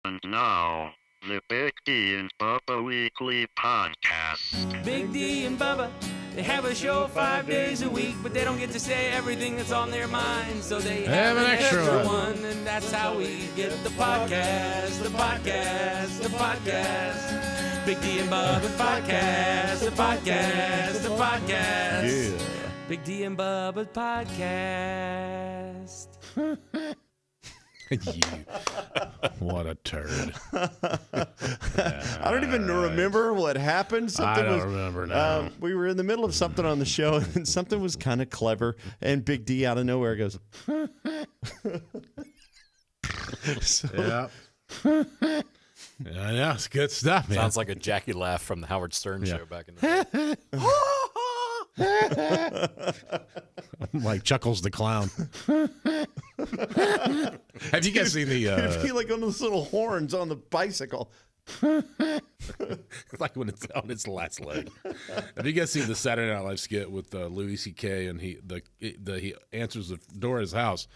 And now, the Big D and Bubba Weekly Podcast. Big D and Bubba, they have a show 5 days a week, but they don't get to say everything that's on their mind, so they have an extra one, and that's how we get the podcast. Big D and Bubba podcast. Yeah. Big D and Bubba podcast. You. What a turd. I don't even remember what happened. I don't remember now. We were in the middle of something on the show, and something was kind of clever, and Big D out of nowhere goes, Yeah. Yeah, it's good stuff, man. Sounds like a Jackie laugh from the Howard Stern show back in the day. Like Chuckles the Clown. Have you guys seen it'd be the, like on those little horns on the bicycle. like when it's on its last leg? Have you guys seen the Saturday Night Live skit with Louis C.K. and he answers the door of his house,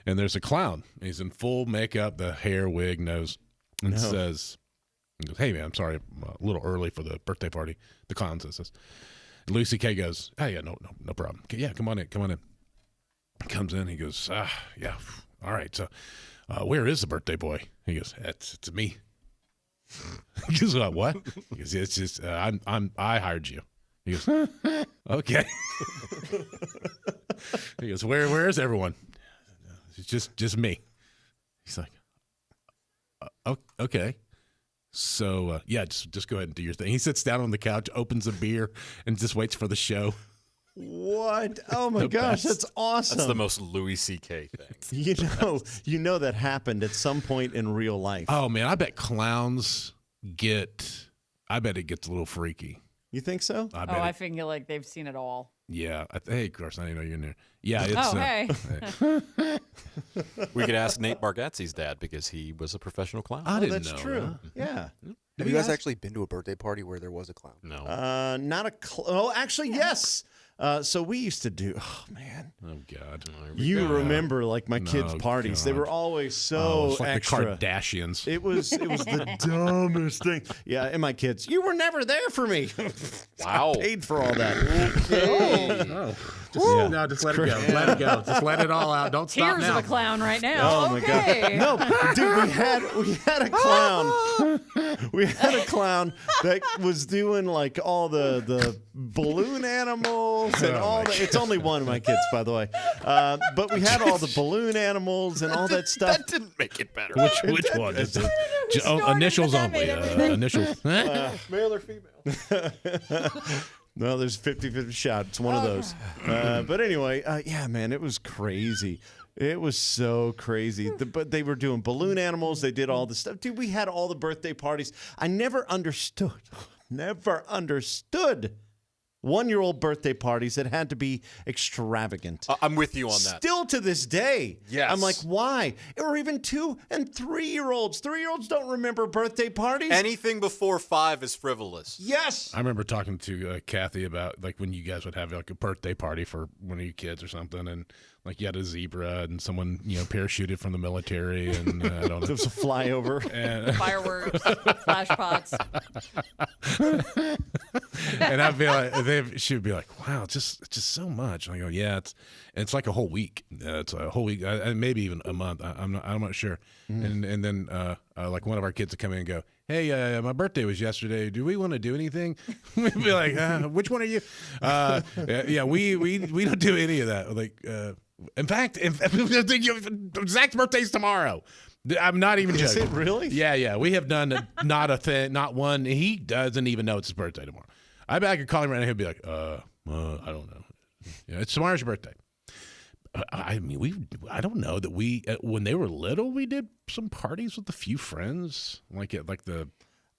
and there's a clown. He's in full makeup, the hair, wig, nose, and says, he goes, "Hey man, I'm sorry, I'm a little early for the birthday party." The clown says this. Louis C.K. goes, "Oh yeah, no problem. Okay, yeah, come on in. Comes in, he goes, yeah, all right. So, where is the birthday boy?" He goes, "It's me." He goes, "What?" He goes, "It's just I hired you." He goes, "Okay." He goes, "Where is everyone?" "It's just me." He's like, "Okay." So, yeah, just go ahead and do your thing. He sits down on the couch, opens a beer, and just waits for the show. What? Oh my gosh, best. that's awesome. That's the most Louis C.K. thing. You know that happened at some point in real life. Oh, man, I bet clowns I bet it gets a little freaky. You think so? I feel like they've seen it all. Yeah. Hey, Carson, I didn't know you're in there. Yeah. It's, hey. We could ask Nate Bargatze's dad because he was a professional clown. I didn't That's know true. that. Yeah. Have you guys actually been to a birthday party where there was a clown? No. Not a actually, yes. So we used to do, oh man. Oh, God. You remember like my kids' No, parties. They God. were always so it's like extra. the Kardashians. It was the dumbest thing. Yeah, and my kids, you were never there for me. Wow. I paid for all that. No, just let it go. Let it go. Just let it all out. Don't stop Tears now. of a clown right now. Oh my okay. god. No, dude, we had a clown. We had a clown that was doing like all the balloon animals and all the, it's only one of my kids, by the way. But we had all the balloon animals and all that stuff. That didn't make it better. Which one? Is it, initials that only. made everything. Initials. Male or female? No, there's 50-50 shot. It's one of those. But anyway, yeah, man, it was crazy. It was so crazy. But they were doing balloon animals. They did all the stuff. Dude, we had all the birthday parties. I never understood 1-year-old birthday parties that had to be extravagant. I'm with you on that. Still to this day. Yes. I'm like, why? Or even 2- and 3-year-olds. 3-year-olds don't remember birthday parties. Anything before 5 is frivolous. Yes. I remember talking to Kathy about like when you guys would have like a birthday party for one of your kids or something, and like you had a zebra and someone parachuted from the military, and I don't know. There was a flyover. And, Fireworks, flash pots. and I'd be like, she would be like, "Wow, it's just so much." And I go, "Yeah, it's like a whole week. It's a whole week, maybe even a month. I'm not sure." And then like one of our kids would come in and go, "Hey, my birthday was yesterday. Do we want to do anything?" We'd be like, "Which one are you?" Yeah, we don't do any of that. Like, in fact, Zach's birthday's tomorrow. I'm not even joking. Is it really? Yeah. We have done not a thing, not one. He doesn't even know it's his birthday tomorrow. I bet I could call him right now. He'd be like, I don't know. It's tomorrow's your birthday. I mean, I don't know that when they were little, we did some parties with a few friends, like the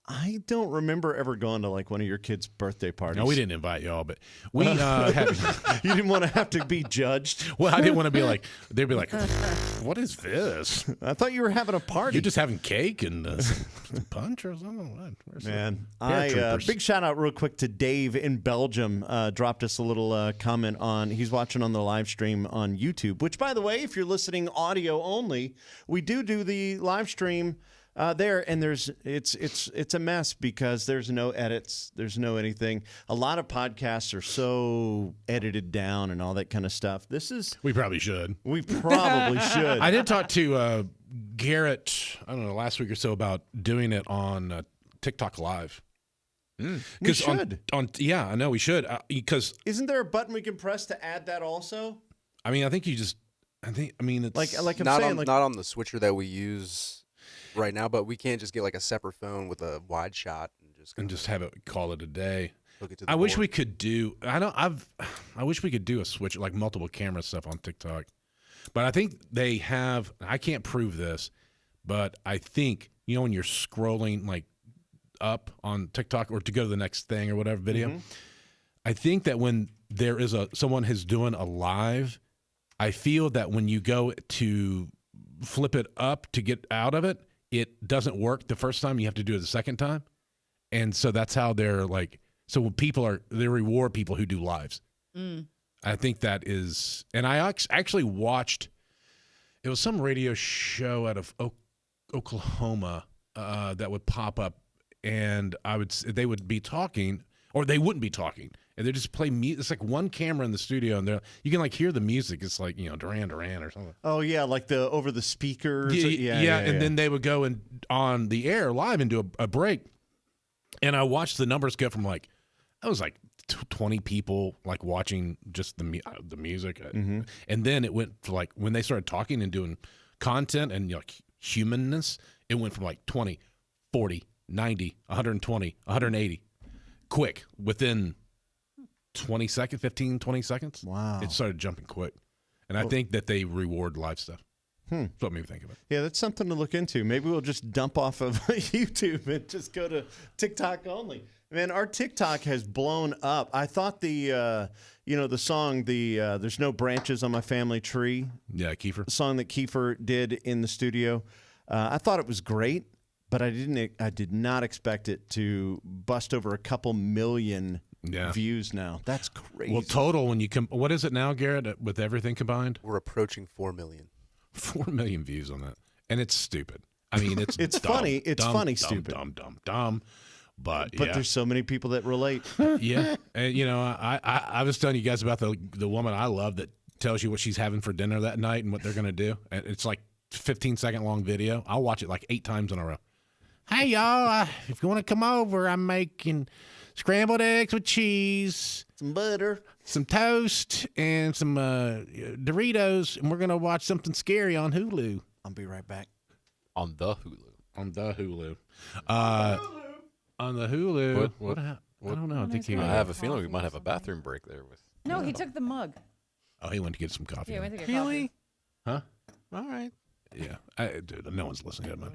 I don't remember ever going to like one of your kids' birthday parties. No, we didn't invite y'all, but we had. You didn't want to have to be judged. Well, I didn't want to be like. They'd be like, "What is this? I thought you were having a party. You're just having cake and some punch or something." Where's Man, paratroopers? big shout out real quick to Dave in Belgium. Dropped us a little comment on. He's watching on the live stream on YouTube. Which, by the way, if you're listening audio only, we do the live stream There and it's a mess because there's no edits, there's no anything. A lot of podcasts are so edited down and all that kind of stuff. We probably should. We probably should. I did talk to Garrett, I don't know, last week or so about doing it on TikTok Live. We should. Yeah, I know we should because isn't there a button we can press to add that also? I mean, it's Like I'm Not saying, on like not on the switcher that we use right now, but we can't just get like a separate phone with a wide shot and just have it call it a day. hook it to the I wish board. we could do. I wish we could do a switch like multiple camera stuff on TikTok, but I think they have. I can't prove this, but I think when you're scrolling like up on TikTok or to go to the next thing or whatever video, I think that when there is someone who's doing a live, I feel that when you go to flip it up to get out of it, it doesn't work the first time. You have to do it the second time. And so that's how they're like, so when they reward people who do lives. I think that is, and I actually watched, it was some radio show out of Oklahoma that would pop up and they would be talking or they wouldn't be talking. And they just play music. It's like one camera in the studio, and you can like hear the music. It's like Duran Duran or something. oh yeah, like the over the speakers. Yeah. And then they would go on the air live and do a break. And I watched the numbers go from like, I was like 20 people like watching just the music, and then it went to like when they started talking and doing content and like humanness, it went from like 20, 40, 90, 120, 180, quick within 20 seconds, 15, 20 seconds. Wow. It started jumping quick. And I think that they reward live stuff. That's what made me think of it. Yeah, that's something to look into. Maybe we'll just dump off of YouTube and just go to TikTok only. Man, our TikTok has blown up. I thought the song, There's No Branches on My Family Tree. Yeah, Kiefer. The song that Kiefer did in the studio. I thought it was great, but I did not expect it to bust over a couple million views now. That's crazy. Well, total when you what is it now, Garrett, with everything combined? We're approaching 4 million. 4 million views on that, and it's stupid. I mean, it's It's dumb, funny. It's dumb, funny, dumb, stupid. dumb. But there's so many people that relate. yeah, and I was telling you guys about the woman I love that tells you what she's having for dinner that night and what they're gonna do. And it's like 15-second long video. I'll watch it like 8 times in a row. Hey y'all, if you want to come over, I'm making scrambled eggs with cheese, Some butter. some toast, and some Doritos, and we're gonna watch something scary on Hulu. I'll be right back. On the Hulu. On the Hulu. On the Hulu. What I don't know. I think he. I have a feeling we might have a bathroom break there with. No, he took the mug. Oh, he went to get some coffee. Yeah, we went to get Really? Huh? All right. Yeah. Dude, no one's listening to him.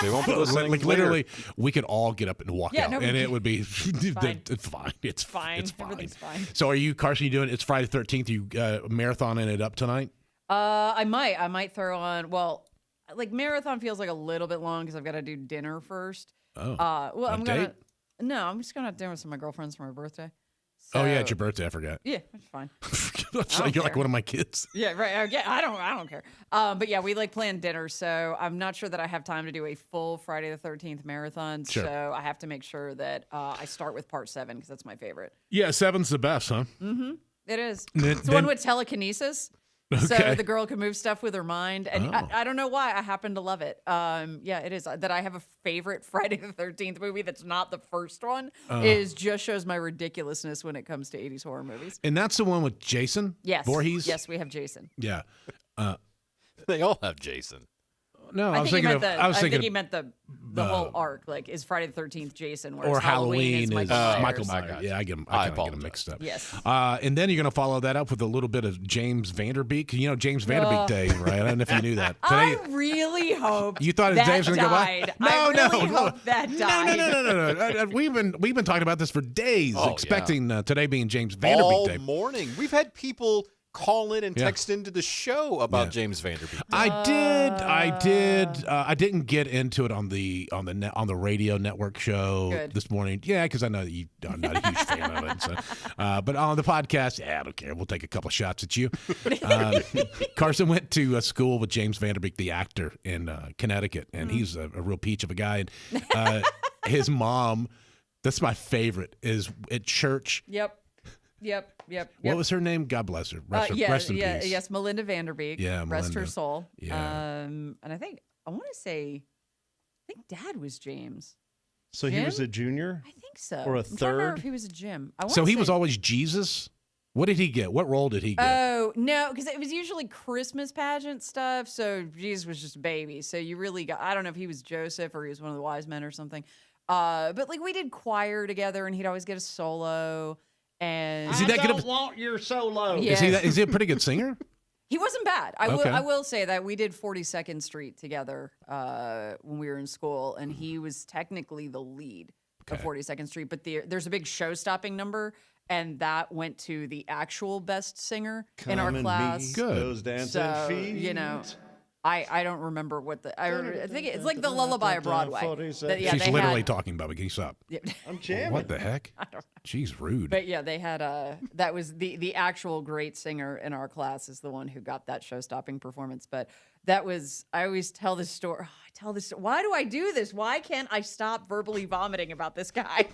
They won't be listening. Like literally, we could all get up and walk Yeah, out, no, and we it would be Fine. It's fine. It's Fine. It's fine. Everything's fine. So, are you, Carson? You doing? It's Friday the 13th. You marathoning it up tonight? I might throw on. Well, like marathon feels like a little bit long because I've got to do dinner first. Oh. Well, A I'm date? I'm just gonna have dinner with some of my girlfriends for my birthday. Oh yeah, So- it's your birthday. I forgot. Yeah, it's fine. You're like care. one of my kids. Yeah, right. Yeah, I don't care. But yeah, we like plan dinner, so I'm not sure that I have time to do a full Friday the 13th marathon. Sure. So I have to make sure that I start with part 7 because that's my favorite. Yeah, 7's the best, huh? It is. Then- It's the one with telekinesis. So Okay. the girl can move stuff with her mind. And I don't know why. I happen to love it. Yeah, it is. That I have a favorite Friday the 13th movie that's not the first one just shows my ridiculousness when it comes to 80s horror movies. And that's the one with Jason Yes. Voorhees? Yes, we have Jason. Yeah. They all have Jason. No, I think thinking he meant the whole arc. Like, is Friday the 13th Jason, whereas or Halloween is Michael Myers. Michael I Myers. got Yeah, you. I get him. I I kind of get apologize. them mixed up. Yes. And then you're going to follow that up with a little bit of James Vanderbeek. You know James Vanderbeek Day, right? I don't know if you knew that. I Today, really hope you thought that James was going to go by? died. I really hope that died. No. We've been talking about this for days, Oh, expecting today being James Vanderbeek All Day. morning. We've had people call in and Yeah. text into the show about Yeah. James Vanderbeek. I did. I didn't get into it on the radio network show Good. this morning. Yeah, because I know that I'm not a huge fan of it. So, but on the podcast, I don't care. We'll take a couple shots at you. Carson went to a school with James Vanderbeek, the actor, in Connecticut, and he's a real peach of a guy. And his mom, that's my favorite, is at church. Yep. What was her name? God bless her. Rest in peace. Yes, Melinda Vanderbeek. Yeah, Rest her Melinda. soul. Yeah. And I think I think Dad was James. So he was Jim? a junior? I think so. Or a I'm trying to remember third? if he was a Jim. So he was always Jesus? What did he get? What role did he get? Oh no, because it was usually Christmas pageant stuff. So Jesus was just a baby. So you really got. I don't know if he was Joseph or he was one of the wise men or something. But like we did choir together, and he'd always get a solo. And Is he that good of a- want your solo. Yeah. Is he a pretty good singer? He wasn't bad. Okay. I will say that we did 42nd Street together when we were in school, and he was technically the lead of 42nd Street. But there's a big show-stopping number, and that went to the actual best singer in our class. Good. Those dancing So feet. you know, I don't remember what I think it's like the Lullaby of Broadway. That- yeah, She's they literally had- talking about it. Can you stop? Yeah. I'm jamming. What the heck? She's rude. But yeah, they had that was the actual great singer in our class is the one who got that show-stopping performance. But that was I always tell this story. Why do I do this? Why can't I stop verbally vomiting about this guy?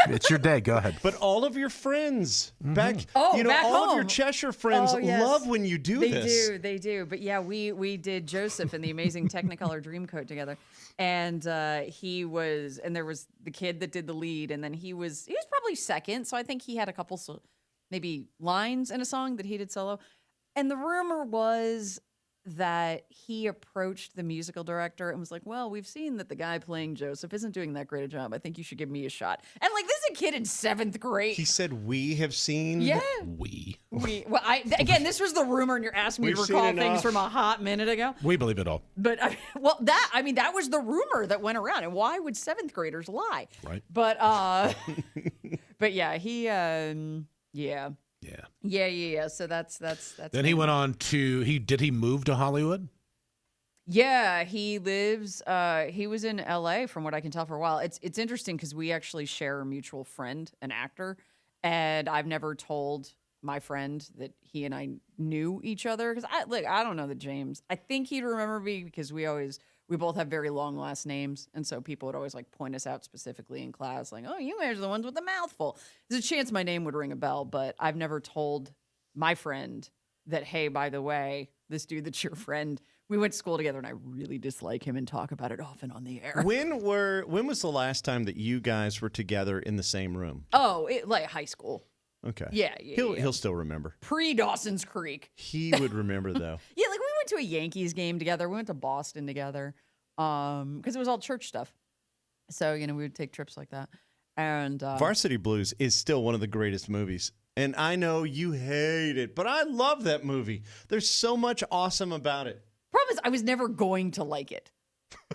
It's your day. Go ahead. But all of your friends back, Oh, back all of your home. Cheshire friends Oh, yes. love when you do this. They do. But yeah, we did Joseph in the Amazing Technicolor Dreamcoat together, and there was the kid that did the lead, and then he was probably second, so I think he had a couple maybe lines in a song that he did solo, and the rumor was that he approached the musical director and was like, well, we've seen that the guy playing Joseph isn't doing that great a job. I think you should give me a shot. And like, this is a kid in 7th grade. He said, we have seen. Yeah. Again, this was the rumor, and you're asking me to We've seen recall enough. things from a hot minute ago. We believe it all. But that was the rumor that went around. And why would 7th graders lie? Right. But but yeah, he yeah. So that's Then he went on to did he move to Hollywood? Yeah, he lives. He was in L.A. from what I can tell for a while. It's interesting because we actually share a mutual friend, an actor, and I've never told my friend that he and I knew each other because I don't know that James. I think he'd remember me because we both have very long last names, and so people would always like point us out specifically in class, like, "Oh, you guys are the ones with the mouthful." There's a chance my name would ring a bell, but I've never told my friend that, hey, by the way, this dude that's your friend, we went to school together, and I really dislike him and talk about it often on the air. When was the last time that you guys were together in the same room? Oh, like high school. Okay. Yeah. He'll still remember. Pre-Dawson's Creek. He would remember though. Yeah, like we went to a Yankees game together. We went to Boston together because it was all church stuff. So, we would take trips like that. And Varsity Blues is still one of the greatest movies. And I know you hate it, but I love that movie. There's so much awesome about it. problem is I was never going to like it.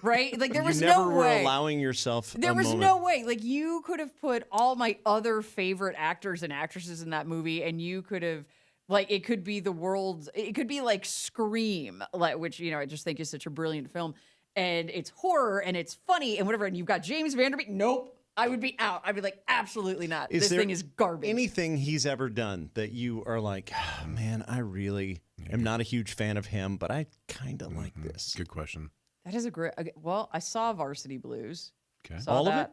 Right? Like there was you never no were way. allowing yourself There a was moment. no way. Like you could have put all my other favorite actors and actresses in that movie, and you could have, like, it could be the world's. It could be like Scream, like, which I just think is such a brilliant film, and it's horror and it's funny and whatever. And you've got James Vanderbeek. Nope, I would be out. I'd be like, absolutely not. Is This there thing is garbage. Anything he's ever done that you are like, oh, man, I really am not a huge fan of him, but I kind of like this. Good question. That is a great. Well, I saw Varsity Blues. Okay. Saw All of that. it?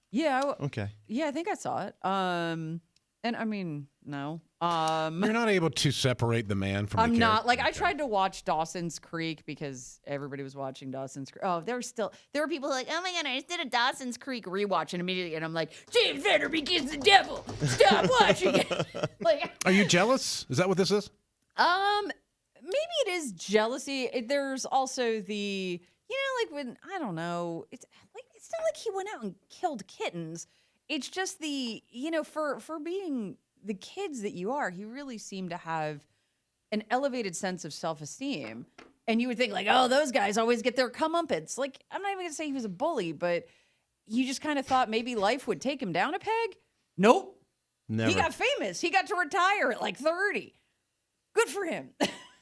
Yeah. Okay. Yeah, I think I saw it. And I mean, no. You're not able to separate the man from I'm the not. character. Like, I tried to watch Dawson's Creek because everybody was watching Dawson's Creek. Oh, there were people like, oh my God, I just did a Dawson's Creek rewatch. And immediately, and I'm like, James Vanderbeek is the devil. Stop watching it. Like, Are you jealous? Is that what this is? maybe it is jealousy. There's also the, like when, I don't know, it's not like he went out and killed kittens. It's just the, for being the kids that you are, he really seemed to have an elevated sense of self-esteem. And you would think like, oh, those guys always get their comeuppance. Like, I'm not even gonna say he was a bully, but you just kind of thought maybe life would take him down a peg. Nope. Never. He got famous. He got to retire at like 30. Good for him.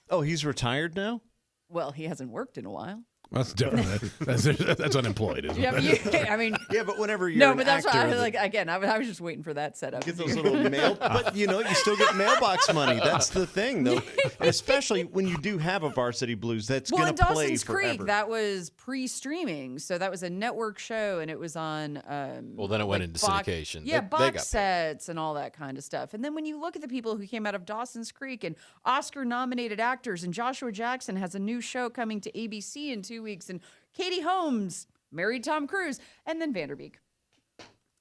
Oh, he's retired now? Well, he hasn't worked in a while. That's different. That's unemployed, isn't Yeah, it? but I mean, Yeah, but whenever you're no, an but that's actor, why I like. Again, I was just waiting for that setup. get those little mail, but you still get mailbox money. That's the thing, though. And especially when you do have a Varsity Blues, that's Well, going in to play Dawson's forever. Creek, that was pre-streaming, so that was a network show, and it was on. Well, then it went into box- syndication. Yeah, They got box paid. sets and all that kind of stuff. And then when you look at the people who came out of Dawson's Creek and Oscar-nominated actors, and Joshua Jackson has a new show coming to ABC in 2 weeks, and Katie Holmes married Tom Cruise, and then Vanderbeek.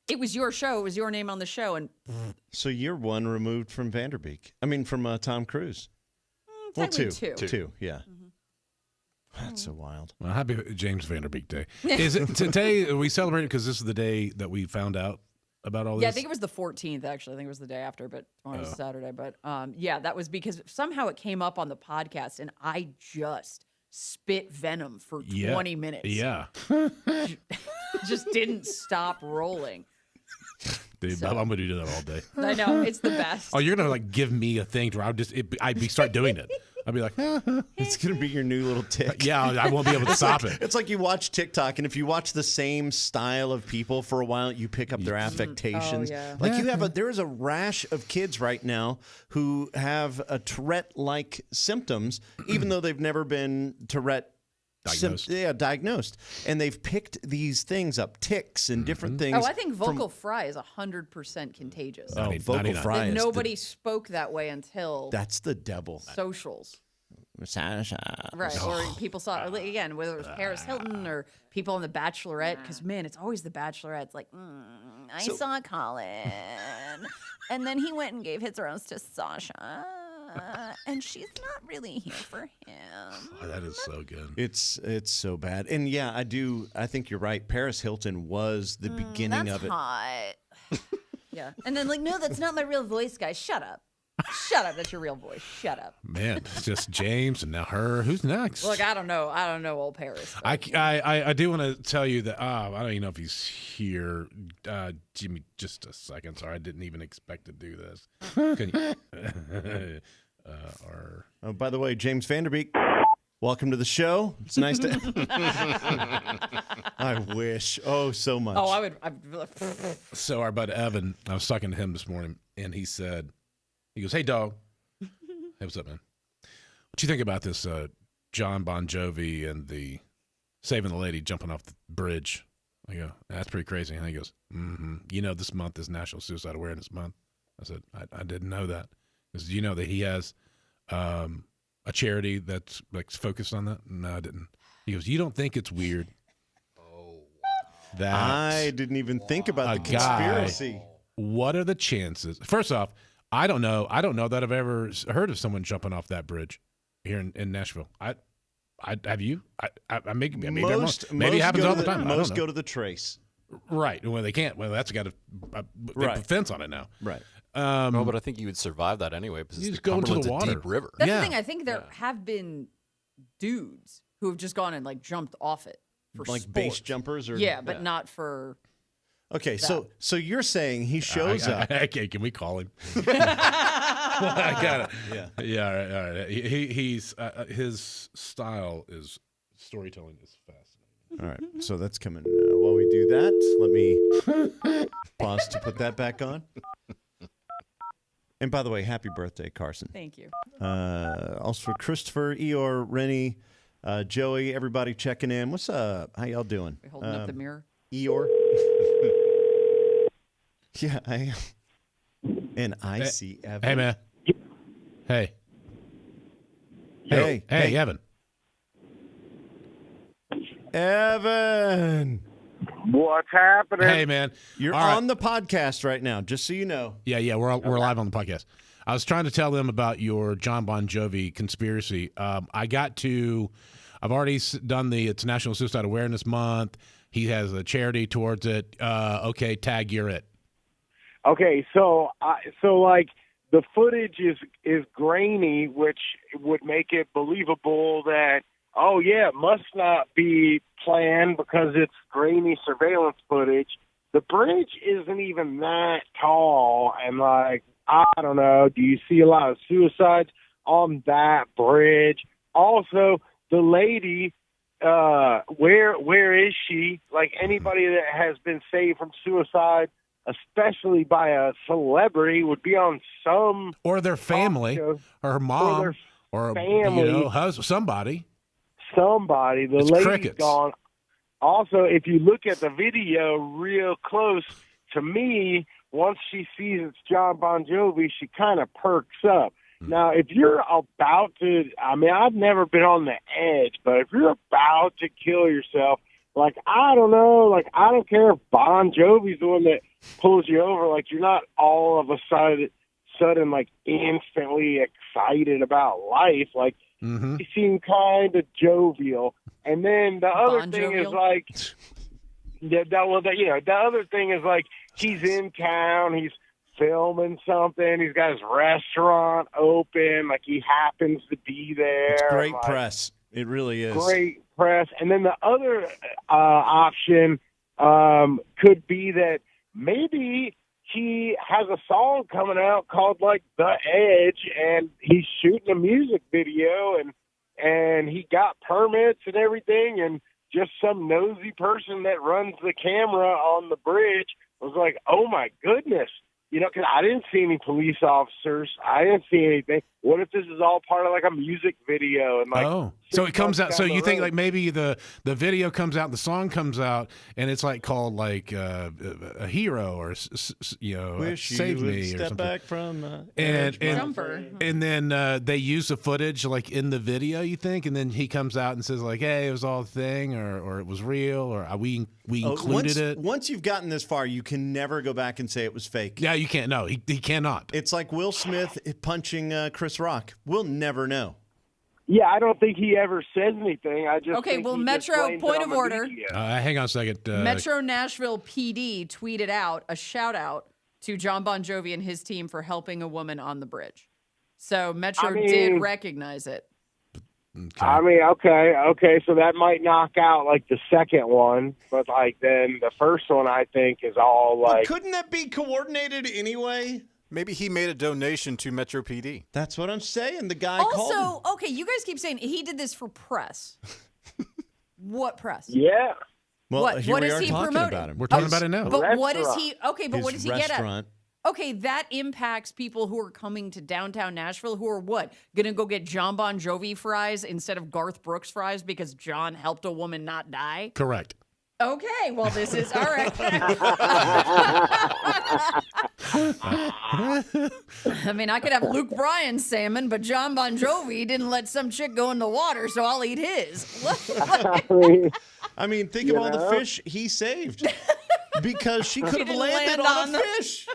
It was your show. It was your name on the show, and So you're one removed from Vanderbeek. I mean, from Tom Cruise. Well, technically two. Two, yeah. That's so wild. Well, happy James Vanderbeek Day. Is it today? We celebrate it because this is the day that we found out about all this. Yeah, I think it was the 14th, actually. I think it was the day after, but tomorrow's Saturday. But yeah, that was because somehow it came up on the podcast, and I just spit venom for 20 minutes. Yeah. Just didn't stop rolling. Dude, So- I'm going to do that all day. I know, it's the best. Oh, you're going to like give me a thing where I'd start doing it. I'd be like, It's going to be your new little tick. yeah, I won't be able to stop it. It's like you watch TikTok, and if you watch the same style of people for a while, you pick up their affectations. Oh, yeah. Like there is a rash of kids right now who have a Tourette-like symptoms, even though they've never been Tourette Diagnosed. diagnosed. And they've picked these things up, tics and different things. Oh, I think vocal fry is 100% contagious. Oh, Ninety- vocal 99. fry And is nobody spoke that way until that's the devil. socials. Sasha. Right, or people saw again, whether it was Paris Hilton or people on The Bachelorette, because man, it's always The Bachelorette. It's like, I saw Colin, and then he went and gave his rose to Sasha, and she's not really here for him. Oh, that is so good. It's so bad. And yeah, I think you're right. Paris Hilton was the beginning That's of it. hot. Yeah, and then like, no, that's not my real voice, guys. Shut up. Shut up. That's your real voice. Shut up. Man, it's just James and now her. Who's next? Look, I don't know. I don't know old Paris. I do want to tell you that I don't even know if he's here. Give me just a second. Sorry, I didn't even expect to do this. Can you? Oh, by the way, James Vanderbeek, welcome to the show. It's nice to. I wish. Oh, so much. Oh, I would. So our bud Evan, I was talking to him this morning, and he goes, "Hey, dog. Hey, what's up, man? What you think about this John Bon Jovi and the Saving the Lady jumping off the bridge?" I go, "That's pretty crazy." And he goes, "Mm-hmm. This month is National Suicide Awareness Month." I said, I didn't know that. He goes, "Do you know that he has a charity that's like focused on that?" No, I didn't. He goes, "You don't think it's weird?" That I didn't even think about the A guy- conspiracy. What are the chances? First off, I don't know that I've ever heard of someone jumping off that bridge here in Nashville. I have you? Maybe I'm wrong. Maybe it happens all the time. I Most don't know. go to the trace. Right. Well, they can't. Well, that's got a Right. fence on it now. Right. No, but I think you would survive that anyway because You the just go into the Cumberland's a water. deep river. That's Yeah. the thing. I think there have been dudes who have just gone and like jumped off it for Like base sport. jumpers or Yeah, but not for. Okay, so you're saying he shows up. Okay, can we call him? I got it. Yeah. Yeah. All right. He's his style is storytelling is fascinating. All right, so that's coming. While we do that, let me pause to put that back on. And by the way, happy birthday, Carson. Thank you. Also, Christopher, Eeyore, Rennie, Joey, everybody checking in. What's up? How y'all doing? We holding up the mirror. Eeyore. Yeah, I am. And I see Evan. Hey, man. Hey. Hey, Hey, Evan. Evan. What's happening? Hey, man. You're All right. on the podcast right now, just so you know. Yeah, we're live on the podcast. I was trying to tell them about your John Bon Jovi conspiracy. I've already done it's National Suicide Awareness Month. He has a charity towards it. Okay, Tag, you're it. Okay, so like the footage is grainy, which would make it believable that it must not be planned because it's grainy surveillance footage. The bridge isn't even that tall, and like I don't know. Do you see a lot of suicides on that bridge. Also, the lady, where is she? Like, anybody that has been saved from suicide, especially by a celebrity, would be on some or their family, or her mom, or family, husband, somebody. Somebody. The It's lady's crickets. gone. Also, if you look at the video real close, to me, once she sees it's John Bon Jovi, she kind of perks up. Now, if you're about to, I mean, I've never been on the edge, but if you're about to kill yourself, like, I don't know, like, I don't care if Bon Jovi's the one that pulls you over, like, you're not all of a sudden like, instantly excited about life. Like, he seemed kind of jovial. And then the other Bon thing is, jovial? like, the other thing is, like, he's in town, he's filming something, he's got his restaurant open, like, he happens to be there. It's great like, press. It really is. Great press. And then the other option could be that maybe he has a song coming out called, like, The Edge, and he's shooting a music video, and he got permits and everything, and just some nosy person that runs the camera on the bridge was like, oh, my goodness. You know, because I didn't see any police officers. I didn't see anything. What if this is all part of, like, a music video? And, like, So it comes out. So you think, road. like, maybe the video comes out, the song comes out, and it's like called like a hero, or Wish Save you would Me, or step something. back from And Jumper. and then they use the footage like in the video, you think, and then he comes out and says like, "Hey, it was all a thing," or "It was real," or "We included it." Once you've gotten this far, you can never go back and say it was fake. Yeah, you can't. No, he cannot. It's like Will Smith punching Chris Rock. We'll never know. Yeah, I don't think he ever says anything. I just Okay, think well, he just Metro, blames it point on of the order. media. Hang on a second. Metro Nashville PD tweeted out a shout out to John Bon Jovi and his team for helping a woman on the bridge. So Metro did recognize it. I mean, okay, so that might knock out, like, the second one, but, like, then the first one, I think, is all, like... Couldn't that be coordinated anyway? Maybe he made a donation to Metro PD. That's what I'm saying. The guy called him. Also, okay, you guys keep saying he did this for press. What press? Yeah. Well, what here we is are he talking promoting? about him. We're talking about it now. But what is Restaurant. he? Okay, but what does His he get at? restaurant. Okay, that impacts people who are coming to downtown Nashville who are what? Gonna go get John Bon Jovi fries instead of Garth Brooks fries because John helped a woman not die? Correct. Okay, well, this is all right. I mean, I could have Luke Bryan's salmon, but John Bon Jovi didn't let some chick go in the water, so I'll eat his. I mean, think of all the fish he saved because she could have didn't landed land on on a the- fish.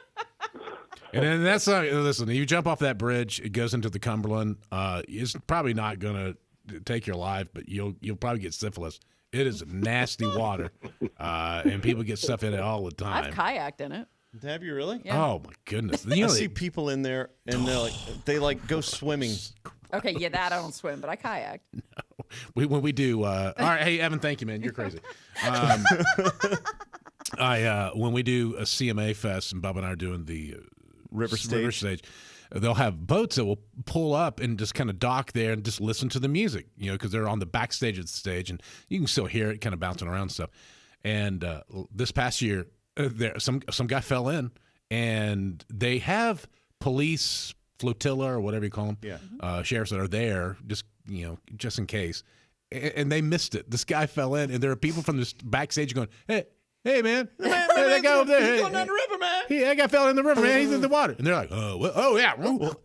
And then that's listen. You jump off that bridge, it goes into the Cumberland. It's probably not going to take your life, but you'll probably get syphilis. It is nasty water, and people get stuff in it all the time. I've kayaked in it. Have you really? Yeah. Oh my goodness! I see people in there and they go swimming. Okay, yeah, that I don't swim, but I kayaked. when we do. All right, hey Evan, thank you, man. You're crazy. When we do a CMA Fest, and Bubba and I are doing the River Stage. They'll have boats that will pull up and just kind of dock there and just listen to the music, because they're on the backstage of the stage and you can still hear it kind of bouncing around and stuff. And this past year, there some guy fell in, and they have police flotilla or whatever you call them, sheriffs that are there just in case, and they missed it. This guy fell in, and there are people from this backstage going, Hey man, that guy over there. He's going down the river, man. That guy fell in the river, man. He's in the water. And they're like, oh yeah. Well,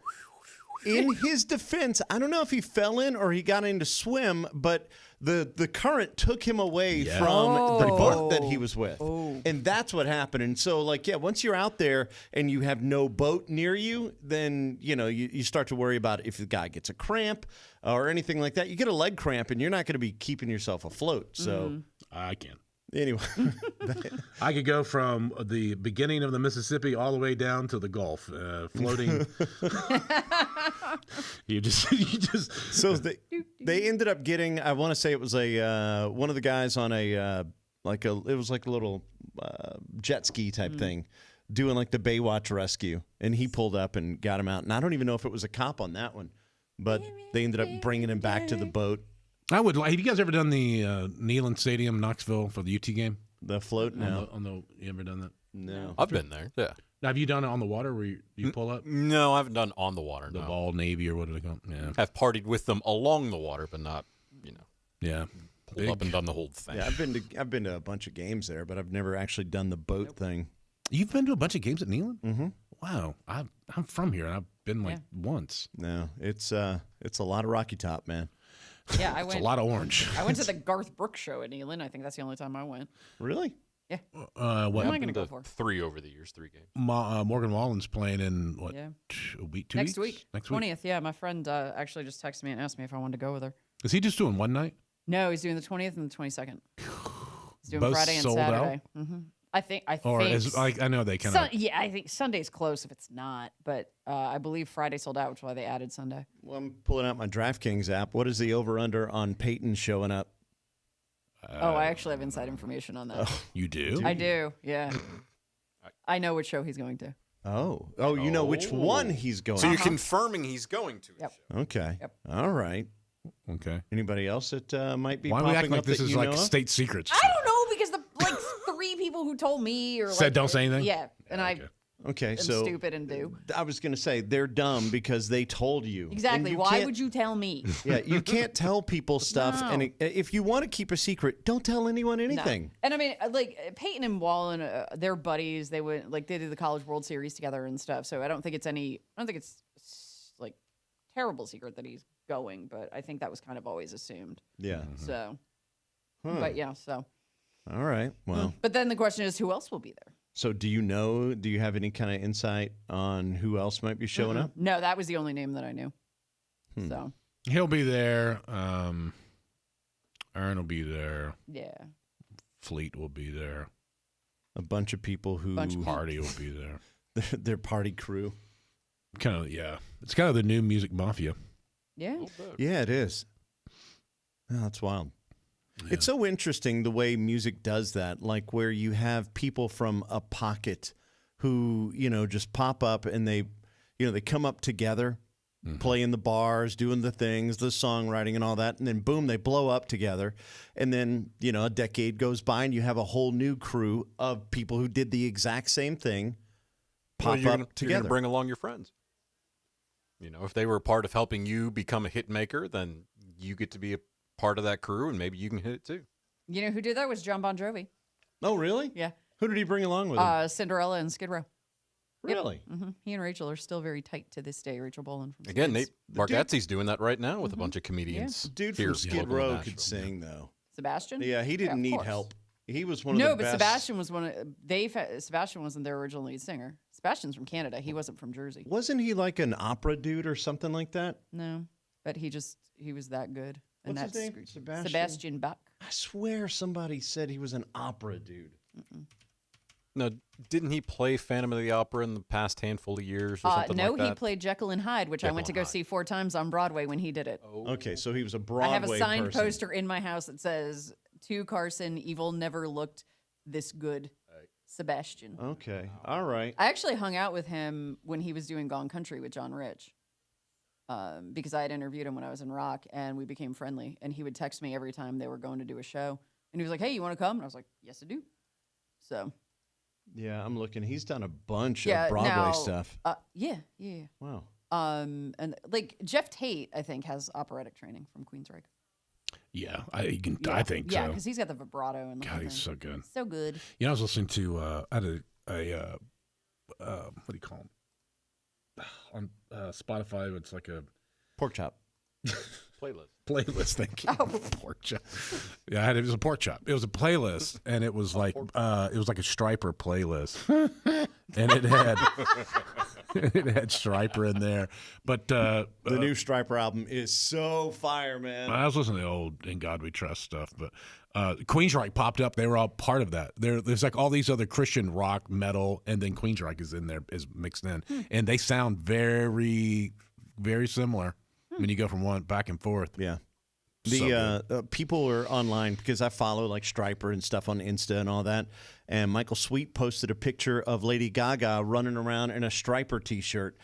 in his defense, I don't know if he fell in or he got in to swim, but the current took him away from the boat that he was with. And that's what happened. And so, once you're out there and you have no boat near you, then, you start to worry about if the guy gets a cramp or anything like that. You get a leg cramp and you're not going to be keeping yourself afloat. So I can. Anyway, I could go from the beginning of the Mississippi all the way down to the Gulf, floating. you just. So they ended up getting. I want to say it was one of the guys on it was like a little jet ski type thing, doing like the Baywatch rescue, and he pulled up and got him out. And I don't even know if it was a cop on that one, but they ended up bringing him back to the boat. I would like. Have you guys ever done the Neyland Stadium, Knoxville, for the UT game? The float? No. You ever done that? No. I've been there. Yeah. Now, have you done it on the water where you pull up? No, I haven't done on the water. The No. Ball Navy or what do they call it? Yeah. I've partied with them along the water, but not, Yeah. pulled up and done the whole thing. Yeah, I've been to a bunch of games there, but I've never actually done the boat thing. You've been to a bunch of games at Neyland? Mm-hmm. Wow. I'm from here, and I've been like once. No, it's a lot of Rocky Top, man. Yeah, I It's went. a lot of orange. I went to the Garth Brooks show at Neyland. I think that's the only time I went. Really? Yeah. What? What am I I've going to been go to for? 3 over the years, 3 games. Morgan Wallen's playing in what? Yeah. A week, 2 Next weeks? week. Next week. 20th. Yeah, my friend actually just texted me and asked me if I wanted to go with her. Is he just doing one night? No, he's doing the 20th and the 22nd. He's doing Both Friday and sold out? Saturday. Mm-hmm. I think. Or is like I know they kind of. Yeah, I think Sunday's close if it's not, but I believe Friday sold out, which is why they added Sunday. Well, I'm pulling out my DraftKings app. What is the over/under on Peyton showing up? I actually have inside information on that. You do? I do. Yeah. I know which show he's going to. Oh, you know which one he's going. So you're confirming he's going to. Yep. Okay. Yep. All right. Okay. Anybody else that might be Why do we popping act like up this that is you like know of? state secrets? I don't know because the 3 people who told me or Said don't say anything? Yeah, and I Okay, am so stupid and do. I was going to say they're dumb because they told you. Exactly. And Why would you tell me? Yeah, you can't tell people stuff, No. and if you want to keep a secret, don't tell anyone anything. No. And I mean, like Peyton and Wallen, they're buddies. They went they did the College World Series together and stuff. So I don't think it's like terrible secret that he's going, but I think that was kind of always assumed. Yeah. So, but yeah, so. All right. Well, But then the question is, who else will be there? so do you have any kind of insight on who else might be showing up? No, that was the only name that I knew. Hmm. So He'll be there. Aaron will be there. yeah, Fleet will be there. A bunch of people who Party will be there. their party crew. Kind of, yeah. It's kind of the new music mafia. yeah. Yeah, it is. Oh, that's wild. It's so interesting the way music does that, like where you have people from a pocket who, just pop up and they come up together, play in the bars, doing the things, the songwriting and all that, and then boom, they blow up together. And then, a decade goes by and you have a whole new crew of people who did the exact same thing pop Well, you're up gonna together. bring along your friends. If they were a part of helping you become a hit maker, then you get to be a part of that crew, and maybe you can hit it too. You know who did that was John Bon Jovi. Oh, really? Yeah. Who did he bring along with him? Cinderella and Skid Row. Really? Hmm. He and Rachel are still very tight to this day. Rachel Bolan from Again, Skids. Nate Bargatze's doing that right now with a bunch of comedians. Dude here from Skid local in Row Nashville. could sing, though. Sebastian. Yeah, he didn't of need course. help. He was one of No, the but best. Sebastian was one of Sebastian wasn't their original lead singer. Sebastian's from Canada. He wasn't from Jersey. Wasn't he like an opera dude or something like that? No, but he was that good. And What's his that's name? screwed- Sebastian? Sebastian Bach. I swear somebody said he was an opera dude. No, didn't he play Phantom of the Opera in the past handful of years or something No, like that? he played Jekyll and Hyde, which I went to Jekyll go and see 4 times on Broadway when he did it. Okay, so he was a I Broadway have a signed person. poster in my house that says, "To Carson, evil never looked this good." Sebastian. Okay, all right. I actually hung out with him when he was doing Gone Country with John Rich, because I had interviewed him when I was in rock, and we became friendly. And he would text me every time they were going to do a show, and he was like, "Hey, you want to come?" And I was like, "Yes, I do." So Yeah, I'm looking. He's done a bunch yeah, of Broadway now, stuff. Yeah. Wow. And like Jeff Tate, I think has operatic training from Queensryche. Yeah, I think Yeah, so. because he's got the vibrato and the God, whole he's thing. so good. So good. I was listening to I had a what do you call him on Spotify? It's like a Pork chop. playlist. Thank you. Pork chop. Yeah, it was a pork chop. It was a playlist, and it was like a Striper playlist, and it had Striper in there. But The new Striper album is so fire, man. I was listening to the old "In God We Trust" stuff, but Queensryche popped up. They were all part of that. There's like all these other Christian rock, metal, and then Queensryche is in there, is mixed in, and they sound very, very similar when you go from one back and forth. Yeah. The people are online because I follow like Striper and stuff on Insta and all that. And Michael Sweet posted a picture of Lady Gaga running around in a Striper T-shirt,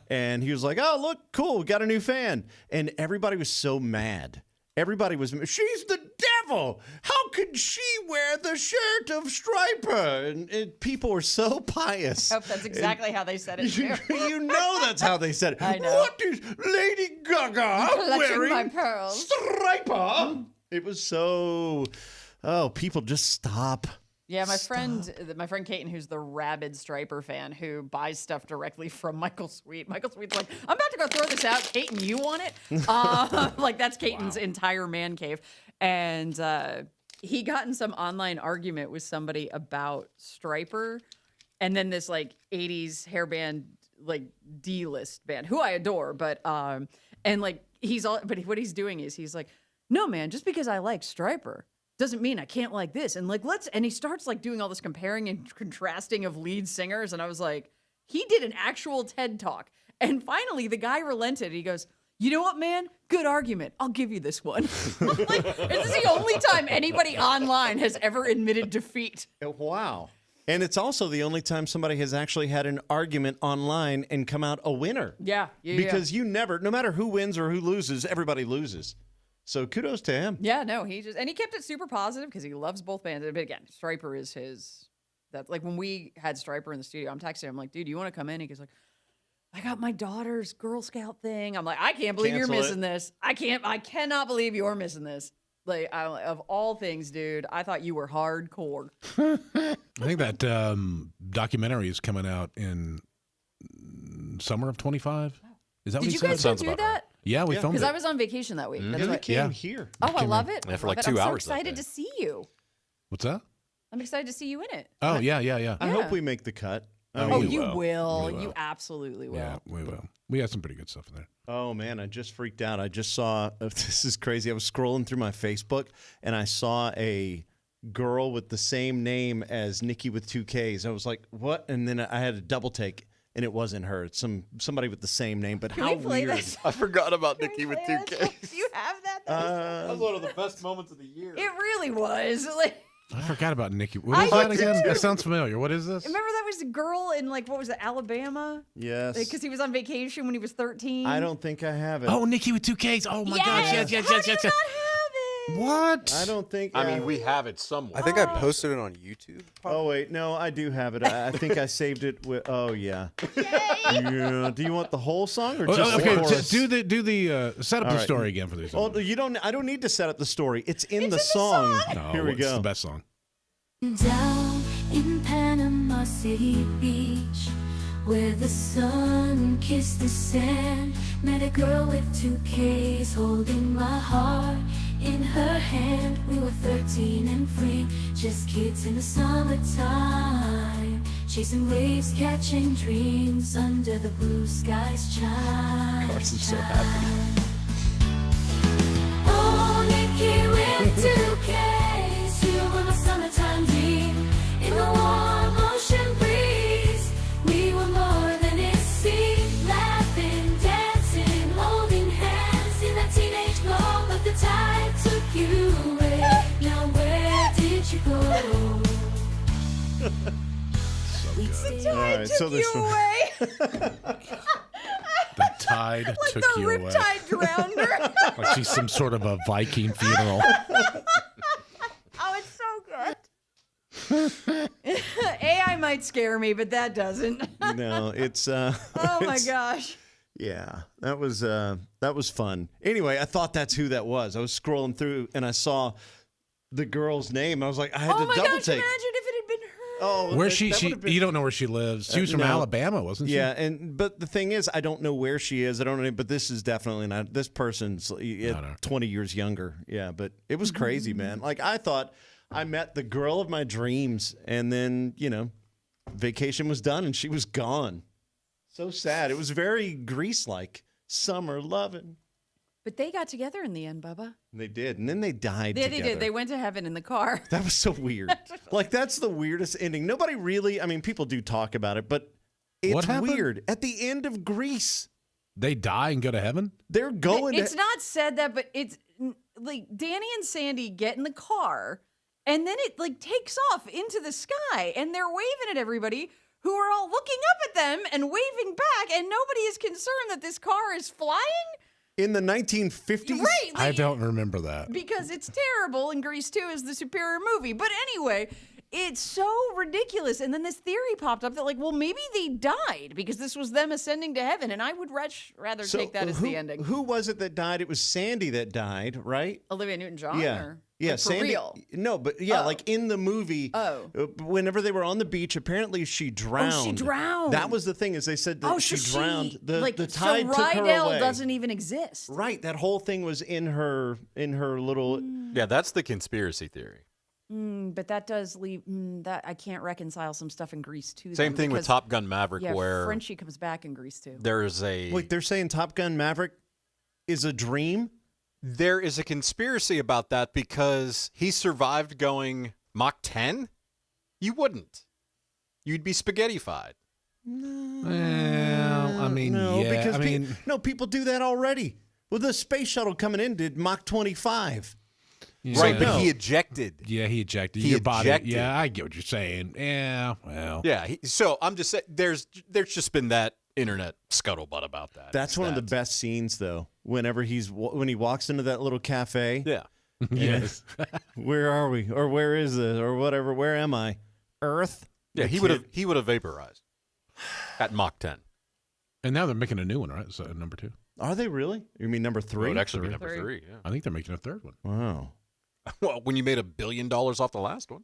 and he was like, "Oh, look, cool, we got a new fan." And everybody was so mad. Everybody was, "She's the devil. How could she wear the shirt of Striper?" And people were so pious. I hope that's exactly how they said it too. You know that's how they said it. I know. What is Lady Gaga Clutching wearing my pearls. Striper? It was so. Oh, people just stop. Yeah, my friend Kaiten, who's the rabid Striper fan, who buys stuff directly from Michael Sweet. Michael Sweet's like, "I'm about to go throw this out. Kaiten, you want it?" Like that's Kaiten's entire man cave, and he got in some online argument with somebody about Striper, and then this like '80s hair band, like D-list band, who I adore, but and like but what he's doing is he's like, "No, man, just because I like Striper doesn't mean I can't like this." And like, and he starts like doing all this comparing and contrasting of lead singers. And I was like, he did an actual TED talk. And finally the guy relented. He goes, "You know what, man? Good argument. I'll give you this one." Like, this is the only time anybody online has ever admitted defeat. Wow. And it's also the only time somebody has actually had an argument online and come out a winner. Yeah. Because you never, no matter who wins or who loses, everybody loses. So kudos to him. Yeah, no, he kept it super positive because he loves both bands. But again, Striper is his. That's like when we had Striper in the studio. I'm texting him, I'm like, "Dude, you want to come in?" He goes like, "I got my daughter's Girl Scout thing." I'm like, "I can't believe you're missing this. I cannot believe you're missing this." Like, of all things, dude, I thought you were hardcore. I think that documentary is coming out in summer of 25. Is that what Did he you said? guys do that? Yeah, we filmed Because it. I was on vacation that week. That's Yeah, right. they came here. Oh, I love it. Yeah, for I like love 2 it. I'm hours so that excited day. to see you. What's that? I'm excited to see you in it. Oh, yeah. I Yeah. hope we make the cut. Oh, we you will. will. We will. You absolutely will. Yeah, we will. We got some pretty good stuff in there. Oh, man, I just freaked out. I just saw, this is crazy. I was scrolling through my Facebook, and I saw a girl with the same name as Nikki with 2 Ks. I was like, what? And then I had a double take, and it wasn't her. It's somebody with the same name, but Can how we play weird. this? I forgot about Can Nikki we with play 2 this? Ks. Do you have that? That was one of the best moments of the year. It really was. Like, I forgot about Nikki. What is I that did again? too. That sounds familiar. What is this? remember that was a girl in like what was it, Alabama? Yes. Because he was on vacation when he was 13. I don't think I have it. Oh, Nikki with 2 Ks. Oh, my gosh. Yes. How do you not have it? What? I don't think. I mean, we have it somewhere. I think I posted it on YouTube. Oh, wait. No, I do have it. I think I saved it with. Oh, yeah. Yeah. Do you want the whole song or just okay, the chorus? do the set up All the right. story again for these. Oh, you don't. I don't need to set up the story. It's in the song. No, Here we it's go. the best song. Down in Panama City Beach, where the sun kissed the sand, met a girl with 2 Ks holding my heart in her hand. We were 13 and free, just kids in the summertime, chasing waves, catching dreams under the blue sky's chime. Carson's so happy. Oh, Nikki with 2 Ks, you were my summertime dream. In the warm ocean breeze, we were more than it seemed. Laughing, dancing, holding hands in that teenage glow. But the tide took you away. Now where did you go? All right, so Took this you one. away. The tide Like took the you away. Riptide drowned her. Like she's some sort of a Viking funeral. Oh, it's so good. AI might scare me, but that doesn't. No, it's. Oh my it's- gosh. Yeah, that was fun. Anyway, I thought that's who that was. I was scrolling through and I saw the girl's name. I was like, I had Oh to my double gosh, take. imagine if it had been her. Oh, Where's that- she? that She would've been- you don't know where she lives. She was from no. Alabama, wasn't she? Yeah, but the thing is, I don't know where she is. I don't know, but this is definitely not. This person's No. 20 years younger. Yeah, but it was crazy, man. Like I thought I met the girl of my dreams, and then vacation was done, and she was gone. So sad. It was very Grease-like. Summer loving. But they got together in the end, Bubba. They did, and then they died Yeah, together. they did. They went to heaven in the car. That was so weird. Like that's the weirdest ending. Nobody really. I mean, people do talk about it, but it's What happened? weird. At the end of Grease, They die and go to heaven. they're going. It's not said that, but it's like Danny and Sandy get in the car, and then it like takes off into the sky, and they're waving at everybody who are all looking up at them and waving back, and nobody is concerned that this car is flying. In the 1950s? Right. I don't remember that. Because it's terrible, and Grease 2 is the superior movie. But anyway, it's so ridiculous. And then this theory popped up that, like, well, maybe they died because this was them ascending to heaven. And I would rather take that as the ending. Who was it that died? It was Sandy that died, right? Olivia Newton-John? Yeah. Or, yeah, like, for Sandy. real? No, but yeah, Oh. like in the movie, whenever they were on the beach, apparently she drowned. Oh, she drowned. That was the thing, is they said that she drowned. The tide so took her Rydell away. doesn't even exist. Right, that whole thing was in her little. Yeah, that's the conspiracy theory. But that does leave that I can't reconcile some stuff in Grease 2. Same thing with Top Gun Maverick, yeah, where Frenchie comes back in Grease 2. there's a Wait, they're saying Top Gun Maverick is a dream? There is a conspiracy about that because he survived going Mach 10. You wouldn't. You'd be spaghettified. Well, I mean, No, yeah. because I mean, people do that already. Well, the space shuttle coming in did Mach 25. Right, but no. he ejected. yeah, he ejected. He Your body. ejected. Yeah, I get what you're saying. Yeah, well. Yeah, so I'm just saying there's just been that internet scuttlebutt about that. That's one of the best scenes, though. Whenever when he walks into that little cafe. Yeah. Yes. Where are we? Or where is this? Or whatever. Where am I? Earth? Yeah, The he would have vaporized at Mach 10. And now they're making a new one, right? So number 2. Are they really? You mean number 3? It would actually be number 3. Yeah. I think they're making a third one. Wow. Well, when you made $1 billion off the last one.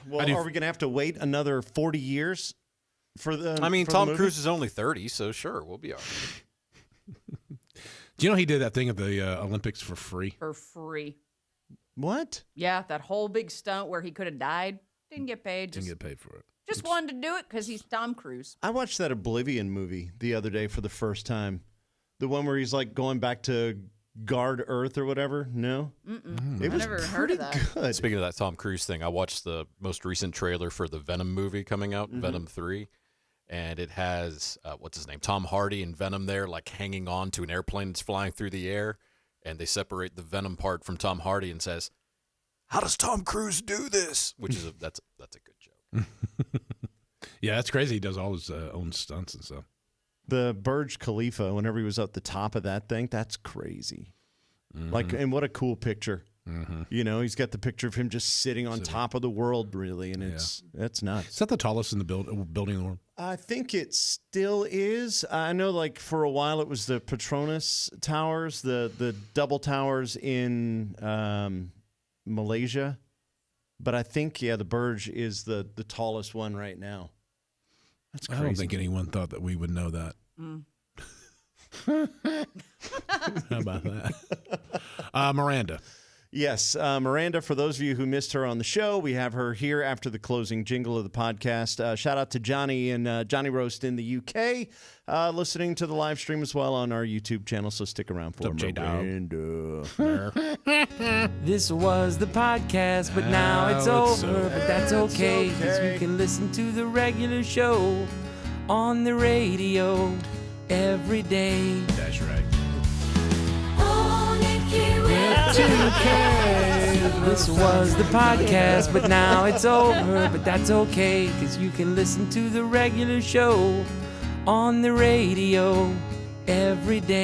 Well, are we going to have to wait another 40 years for the? I mean, for the Tom movie? Cruise is only 30, so sure, we'll be all right. Do you know he did that thing at the Olympics for free? For free. What? Yeah, that whole big stunt where he could have died. Didn't get paid. Didn't get paid for it. Just wanted to do it because he's Tom Cruise. I watched that Oblivion movie the other day for the first time. The one where he's like going back to guard Earth or whatever. No? It was never heard pretty of that. good. Speaking of that Tom Cruise thing, I watched the most recent trailer for the Venom movie coming out, Venom 3. And it has, what's his name, Tom Hardy and Venom there, like hanging on to an airplane that's flying through the air. And they separate the Venom part from Tom Hardy and says, "How does Tom Cruise do this?" Which is that's a good joke. Yeah, that's crazy. He does all his own stunts and stuff. The Burj Khalifa, whenever he was at the top of that thing, that's crazy. Like, and what a cool picture. You know, he's got the picture of him just sitting on top of the world, really, and that's nuts. Is that the tallest in the building in the world? I think it still is. I know, like, for a while it was the Petronas Towers, the double towers in Malaysia. But I think, the Burj is the tallest one right now. That's crazy. I don't think anyone thought that we would know that. How about that? Miranda. Yes, Miranda, for those of you who missed her on the show, we have her here after the closing jingle of the podcast. Shout out to Johnny and Johnny Roast in the UK, listening to the live stream as well on our YouTube channel, so stick around for Miranda. This was the podcast, but now it's over. But that's okay, because you can listen to the regular show on the radio every day. That's right. This was the podcast, but now it's over. But that's okay, because you can listen to the regular show on the radio every day.